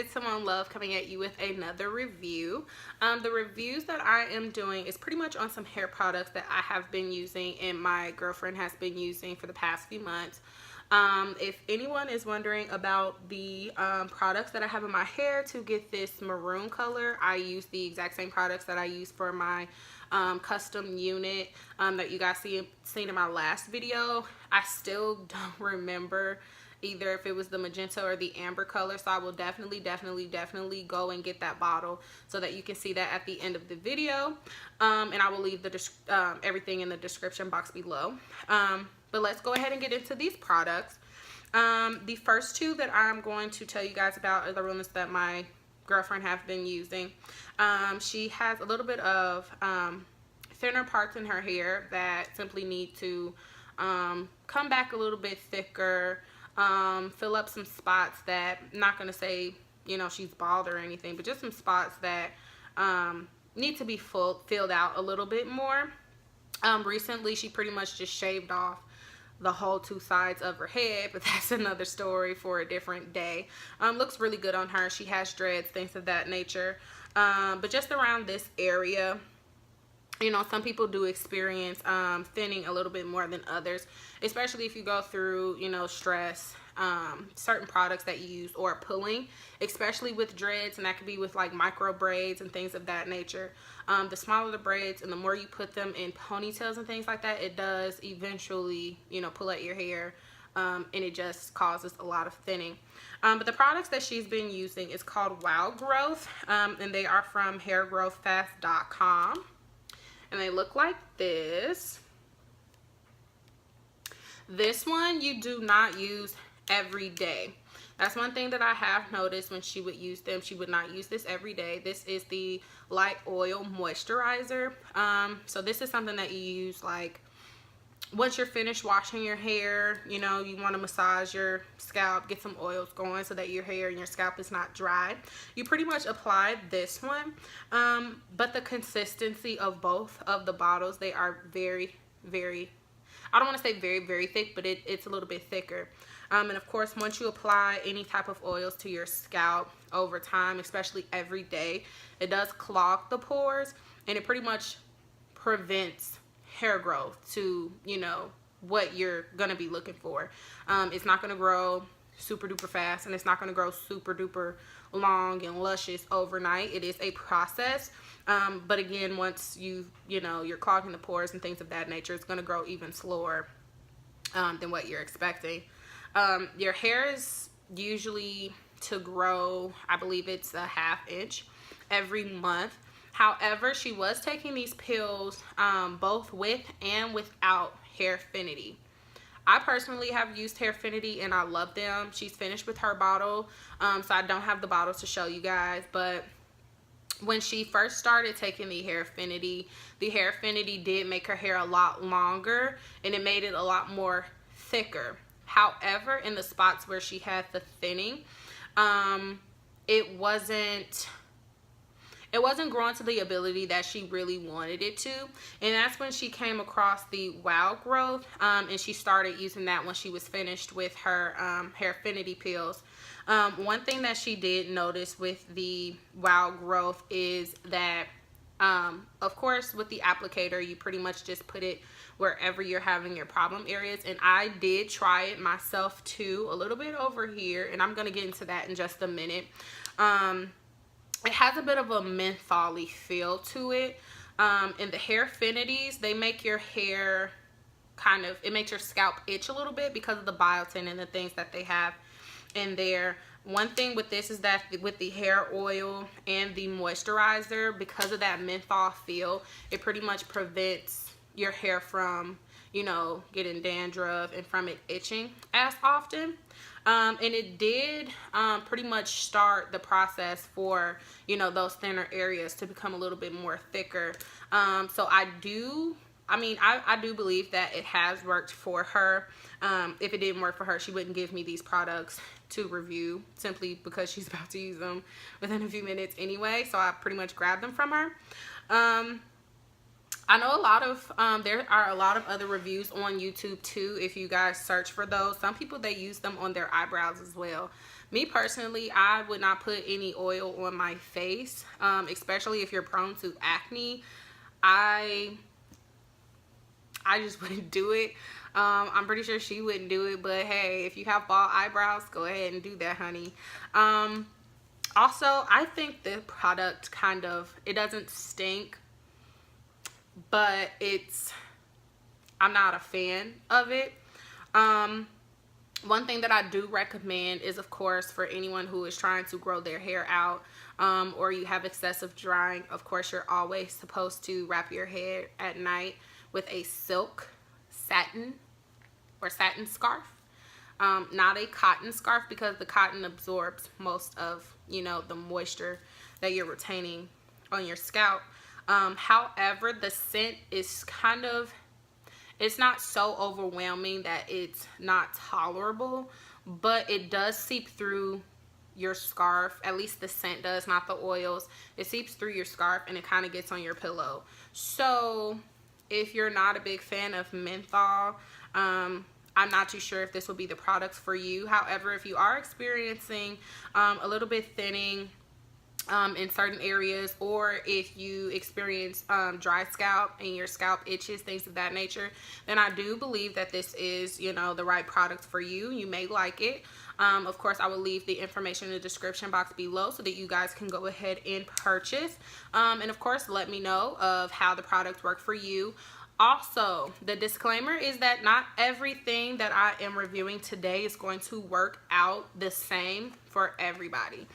it's Simone Love coming at you with another review. The reviews that I am doing is pretty much on some hair products that I have been using and my girlfriend has been using for the past few months. If anyone is wondering about the products that I have in my hair to get this maroon color, I use the exact same products that I use for my custom unit that you guys seen in my last video. I still don't remember either if it was the magenta or the amber color, so I will definitely go and get that bottle so that you can see that at the end of the video, and I will leave the everything in the description box below. But let's go ahead and get into these products. The first two that I'm going to tell you guys about are the ones that my girlfriend have been using. She has a little bit of thinner parts in her hair that simply need to come back a little bit thicker, fill up some spots that, I'm not going to say, you know, she's bald or anything, but just some spots that need to be filled out a little bit more. Recently she pretty much just shaved off the whole two sides of her head, but that's another story for a different day. Looks really good on her. She has dreads, things of that nature, but just around this area, you know, some people do experience thinning a little bit more than others, especially if you go through, you know, stress, certain products that you use, or pulling, especially with dreads, and that could be with like micro braids and things of that nature. The smaller the braids and the more you put them in ponytails and things like that, it does eventually, you know, pull at your hair, and it just causes a lot of thinning. But the products that she's been using is called Wild Growth, and they are from hairgrowthfast.com. And they look like this. This one you do not use every day. That's one thing that I have noticed when she would use them. She would not use this every day. This is the light oil moisturizer. So this is something that you use like once you're finished washing your hair, you know, you want to massage your scalp, get some oils going so that your hair and your scalp is not dry. You pretty much apply this one, but the consistency of both of the bottles, they are very, I don't want to say very thick, but it's a little bit thicker. And of course, once you apply any type of oils to your scalp over time, especially every day, it does clog the pores, and it pretty much prevents hair growth to, you know, what you're gonna be looking for. It's not gonna grow super duper fast, and it's not gonna grow super duper long and luscious overnight. It is a process, but again, once you know, you're clogging the pores and things of that nature, it's gonna grow even slower than what you're expecting. Your hair is usually to grow, I believe it's a ½ inch every month. However, she was taking these pills both with and without Hairfinity. I personally have used Hairfinity and I love them. She's finished with her bottle, so I don't have the bottles to show you guys, but when she first started taking the Hairfinity did make her hair a lot longer, and it made it a lot more thicker. However, in the spots where she had the thinning, it wasn't growing to the ability that she really wanted it to, and that's when she came across the Wild Growth, and she started using that when she was finished with her Hairfinity pills. One thing that she did notice with the Wild Growth is that, of course, with the applicator, you pretty much just put it wherever you're having your problem areas, and I did try it myself too, a little bit over here, and I'm gonna get into that in just a minute. It has a bit of a menthol-y feel to it, and the Hairfinities, they make your hair kind of, it makes your scalp itch a little bit because of the biotin and the things that they have in there. One thing with this is that with the hair oil and the moisturizer, because of that menthol feel, it pretty much prevents your hair from, you know, getting dandruff and from it itching as often. And it did pretty much start the process for, you know, those thinner areas to become a little bit more thicker. So I do believe that it has worked for her. If it didn't work for her, she wouldn't give me these products to review, simply because she's about to use them within a few minutes anyway. So I pretty much grabbed them from her. I know a lot of, there are a lot of other reviews on YouTube too, if you guys search for those. Some people, they use them on their eyebrows as well. Me personally, I would not put any oil on my face, especially if you're prone to acne. I just wouldn't do it. I'm pretty sure she wouldn't do it, but hey, if you have bald eyebrows, go ahead and do that, honey. Also, I think the product kind of, it doesn't stink, but I'm not a fan of it. One thing that I do recommend is, of course, for anyone who is trying to grow their hair out, or you have excessive drying, of course, you're always supposed to wrap your hair at night with a silk satin scarf. Not a cotton scarf, because the cotton absorbs most of, the moisture that you're retaining on your scalp. However, the scent is it's not so overwhelming that it's not tolerable, but it does seep through your scarf. At least the scent does, not the oils. It seeps through your scarf and it kind of gets on your pillow. So if you're not a big fan of menthol, I'm not too sure if this will be the product for you. However, if you are experiencing a little bit thinning in certain areas, or if you experience dry scalp and your scalp itches, things of that nature, then I do believe that this is, the right product for you. You may like it. Of course, I will leave the information in the description box below so that you guys can go ahead and purchase. And of course, let me know of how the products work for you. Also, the disclaimer is that not everything that I am reviewing today is going to work out the same for everybody.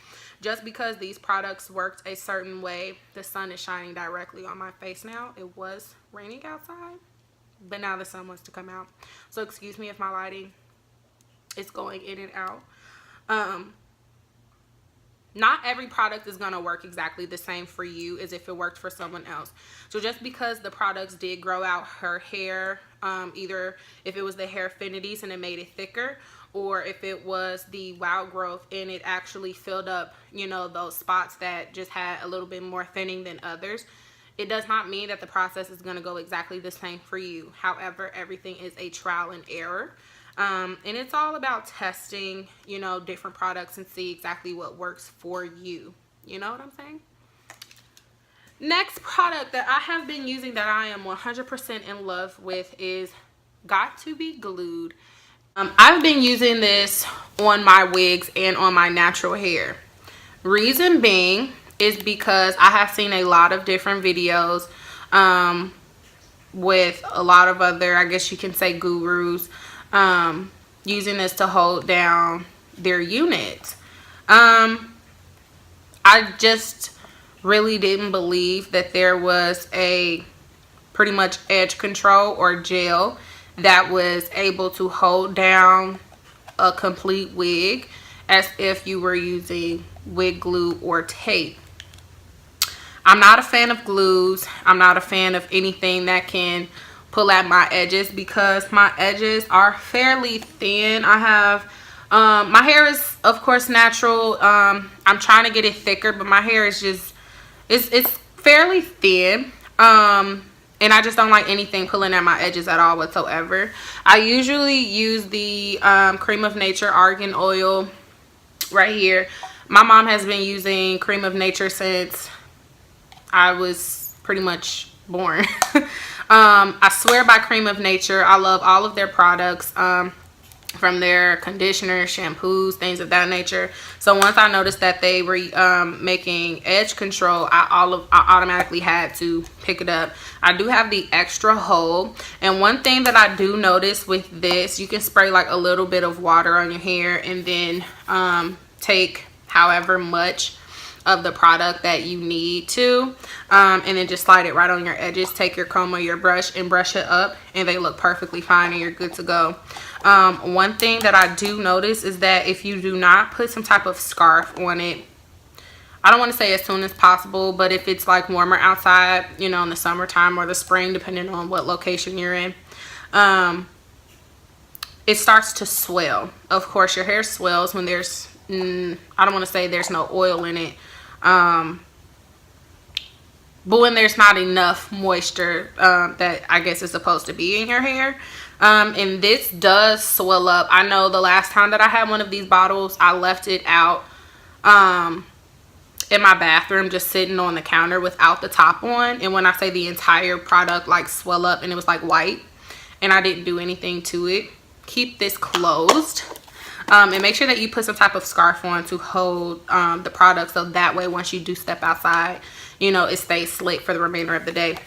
Just because these products worked a certain way, the sun is shining directly on my face now. It was raining outside, but now the sun wants to come out. So excuse me if my lighting is going in and out. Not every product is going to work exactly the same for you as if it worked for someone else. So just because the products did grow out her hair, either if it was the hair affinities and it made it thicker, or if it was the wild growth and it actually filled up, those spots that just had a little bit more thinning than others, it does not mean that the process is going to go exactly the same for you. However, everything is a trial and error. And it's all about testing, different products and see exactly what works for you. You know what I'm saying? Next product that I have been using that I am 100% in love with is Got to Be Glued. I've been using this on my wigs and on my natural hair. Reason being is because I have seen a lot of different videos with a lot of other, I guess you can say, gurus using this to hold down their unit. I just really didn't believe that there was a pretty much edge control or gel that was able to hold down a complete wig as if you were using wig glue or tape. I'm not a fan of glues. I'm not a fan of anything that can pull at my edges, because my edges are fairly thin. I have my hair is, of course, natural. I'm trying to get it thicker, but my hair is just it's fairly thin, and I just don't like anything pulling at my edges at all whatsoever. I usually use the Cream of Nature argan oil right here. My mom has been using Cream of Nature since I was pretty much born. I swear by Cream of Nature. I love all of their products, from their conditioners, shampoos, things of that nature. So once I noticed that they were making edge control, I automatically had to pick it up. I do have the extra hold, and one thing that I do notice with this, you can spray like a little bit of water on your hair and then take however much of the product that you need to, and then just slide it right on your edges. Take your comb or your brush and brush it up, and they look perfectly fine and you're good to go. One thing that I do notice is that if you do not put some type of scarf on it, I don't want to say as soon as possible, but if it's like warmer outside, in the summertime or the spring, depending on what location you're in, it starts to swell. Of course, your hair swells when there's I don't want to say there's no oil in it, but when there's not enough moisture that I guess is supposed to be in your hair. And this does swell up. I know the last time that I had one of these bottles, I left it out in my bathroom just sitting on the counter without the top on, and when I say the entire product like swell up and it was like white, and I didn't do anything to it. Keep this closed, and make sure that you put some type of scarf on to hold the product, so that way once you do step outside, you know, it stays slick for the remainder of the day.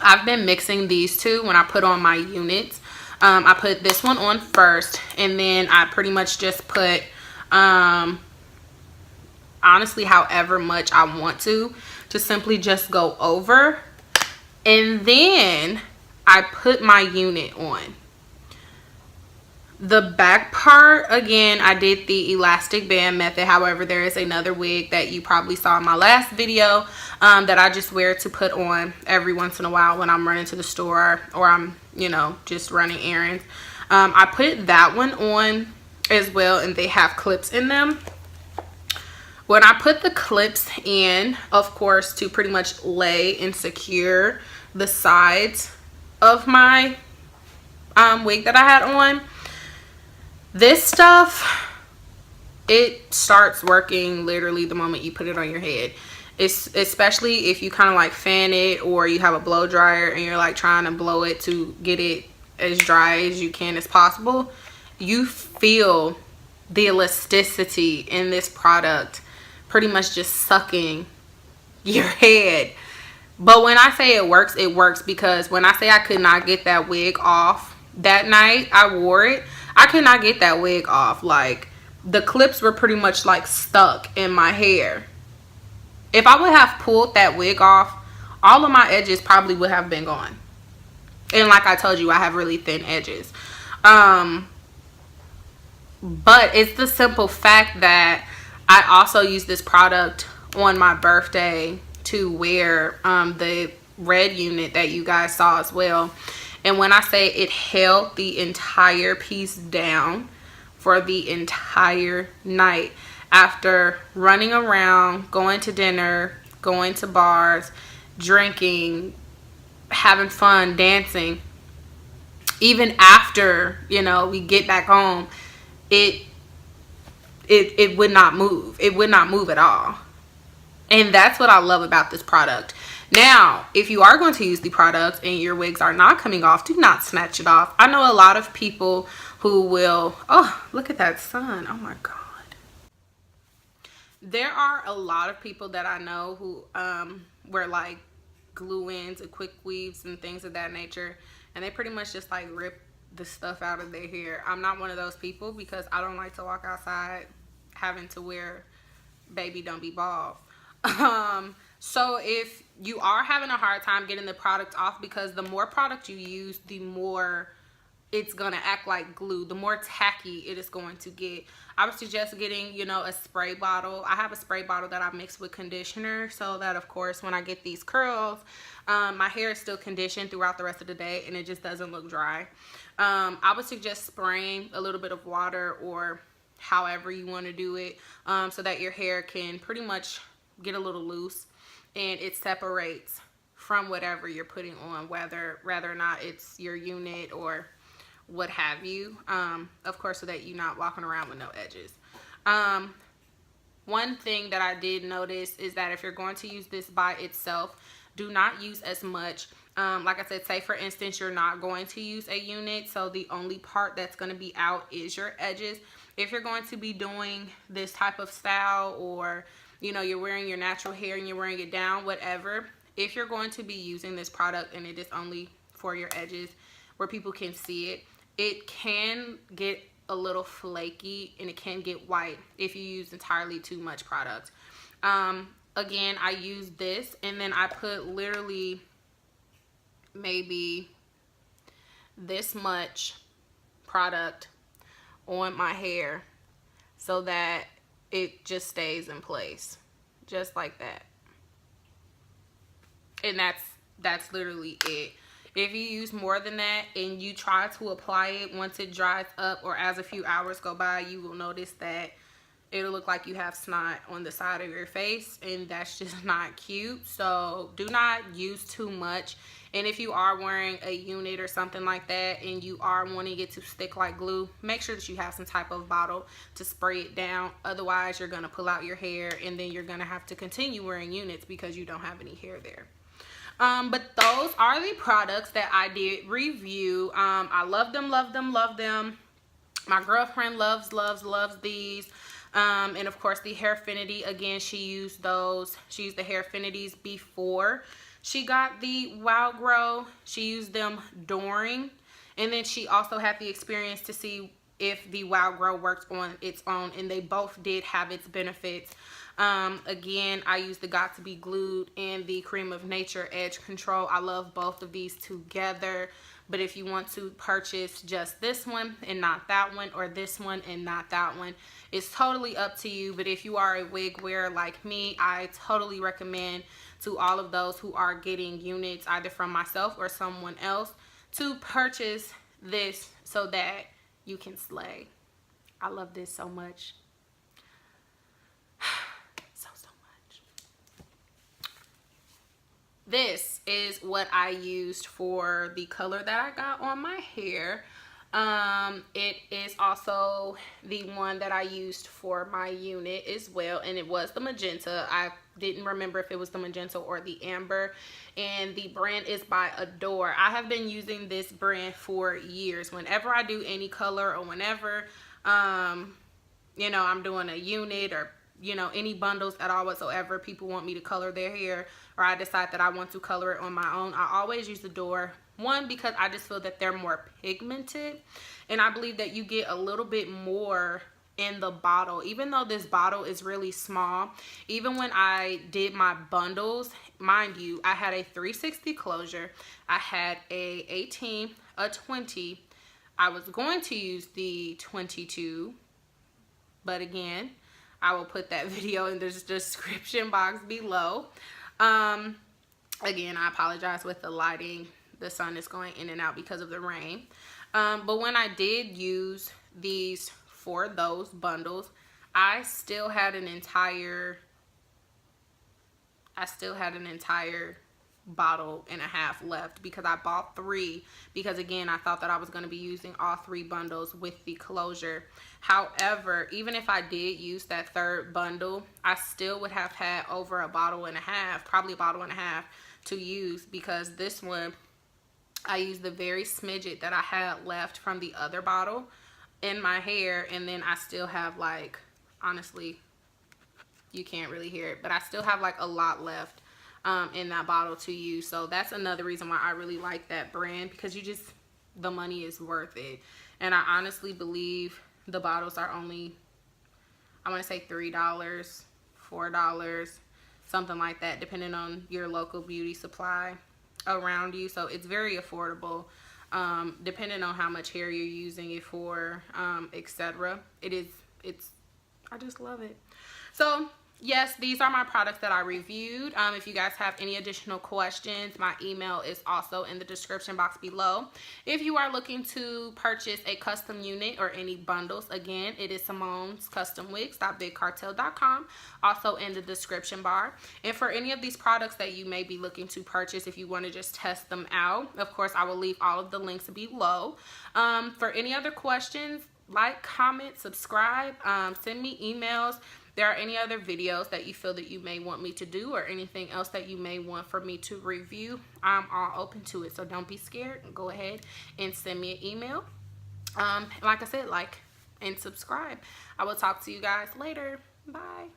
I've been mixing these two when I put on my units. I put this one on first, and then I pretty much just put honestly however much I want to simply just go over, and then I put my unit on. The back part, again, I did the elastic band method. However, there is another wig that you probably saw in my last video that I just wear to put on every once in a while when I'm running to the store or I'm, you know, just running errands. I put that one on as well, and they have clips in them. When I put the clips in, of course, to pretty much lay and secure the sides of my wig that I had on, this stuff, it starts working literally the moment you put it on your head. It's especially if you kind of like fan it, or you have a blow dryer and you're like trying to blow it to get it as dry as you can as possible. You feel the elasticity in this product pretty much just sucking your head. But when I say it works, because when I say I could not get that wig off that night I wore it, I could not get that wig off. Like, the clips were pretty much like stuck in my hair. If I would have pulled that wig off, all of my edges probably would have been gone. And like I told you, I have really thin edges. But it's the simple fact that I also use this product on my birthday to wear the red unit that you guys saw as well. And when I say it held the entire piece down for the entire night, after running around, going to dinner, going to bars, drinking, having fun, dancing, even after, you know, we get back home, it would not move. It would not move at all. And that's what I love about this product. Now, if you are going to use the product and your wigs are not coming off, do not snatch it off. I know a lot of people who will, oh, look at that sun. Oh my God. There are a lot of people that I know who wear like glue-ins and quick weaves and things of that nature, and they pretty much just like rip the stuff out of their hair. I'm not one of those people, because I don't like to walk outside having to wear baby don't be bald. So if you are having a hard time getting the product off, because the more product you use, the more it's gonna act like glue, the more tacky it is going to get. I would suggest getting, you know, a spray bottle. I have a spray bottle that I mix with conditioner, so that of course when I get these curls, my hair is still conditioned throughout the rest of the day and it just doesn't look dry. I would suggest spraying a little bit of water, or however you want to do it, so that your hair can pretty much get a little loose and it separates from whatever you're putting on, whether or not it's your unit or what have you, of course, so that you're not walking around with no edges. One thing that I did notice is that if you're going to use this by itself, do not use as much. Like I said, say for instance you're not going to use a unit, so the only part that's going to be out is your edges. If you're going to be doing this type of style, or you know, you're wearing your natural hair and you're wearing it down, whatever, if you're going to be using this product and it is only for your edges where people can see it, it can get a little flaky and it can get white if you use entirely too much product. Again, I use this, and then I put literally maybe this much product on my hair so that it just stays in place, just like that. And that's literally it. If you use more than that and you try to apply it once it dries up or as a few hours go by, you will notice that it'll look like you have snot on the side of your face, and that's just not cute. So do not use too much. And if you are wearing a unit or something like that and you are wanting it to stick like glue, make sure that you have some type of bottle to spray it down. Otherwise, you're going to pull out your hair, and then you're going to have to continue wearing units because you don't have any hair there. But those are the products that I did review. I love them, love them, love them. My girlfriend loves these. And of course the Hairfinity, again, she used those. She used the Hairfinities before she got the Wild Grow. She used them during, and then she also had the experience to see if the Wild Grow works on its own, and they both did have its benefits. Again, I use the Got to Be Glued and the Cream of Nature Edge Control. I love both of these together. But if you want to purchase just this one and not that one, or this one and not that one, it's totally up to you. But if you are a wig wearer like me, I totally recommend to all of those who are getting units either from myself or someone else to purchase this so that you can slay. I love this so much. So much. This is what I used for the color that I got on my hair. It is also the one that I used for my unit as well, and it was the magenta. I didn't remember if it was the magenta or the amber, and the brand is by Adore. I have been using this brand for years. Whenever I do any color, or whenever you know, I'm doing a unit, or you know, any bundles at all whatsoever, people want me to color their hair, or I decide that I want to color it on my own, I always use Adore. One, because I just feel that they're more pigmented, and I believe that you get a little bit more in the bottle. Even though this bottle is really small, even when I did my bundles, mind you, I had a 360 closure, I had a 18, a 20. I was going to use the 22, but again, I will put that video in the description box below. Again, I apologize with the lighting. The sun is going in and out because of the rain. But when I did use these for those bundles, I still had an entire bottle and a half left, because I bought 3, because again, I thought that I was going to be using all 3 bundles with the closure. However, even if I did use that 3rd bundle, I still would have had over a bottle and a half, probably a bottle and a half to use, because this one, I used the very smidget that I had left from the other bottle in my hair, and then I still have, like, honestly, you can't really hear it, but I still have like a lot left in that bottle to use. So that's another reason why I really like that brand, because you just, the money is worth it. And I honestly believe the bottles are only, I want to say $3, $4, something like that, depending on your local beauty supply around you. So it's very affordable, depending on how much hair you're using it for, etc. I just love it. So yes, these are my products that I reviewed. If you guys have any additional questions, my email is also in the description box below. If you are looking to purchase a custom unit or any bundles, again, it is Simonescustomwigs.bigcartel.com, also in the description bar. And for any of these products that you may be looking to purchase, if you want to just test them out, of course, I will leave all of the links below. For any other questions, like, comment, subscribe, send me emails. There are any other videos that you feel that you may want me to do, or anything else that you may want for me to review, I'm all open to it. So don't be scared. Go ahead and send me an email. Like I said, like and subscribe. I will talk to you guys later. Bye.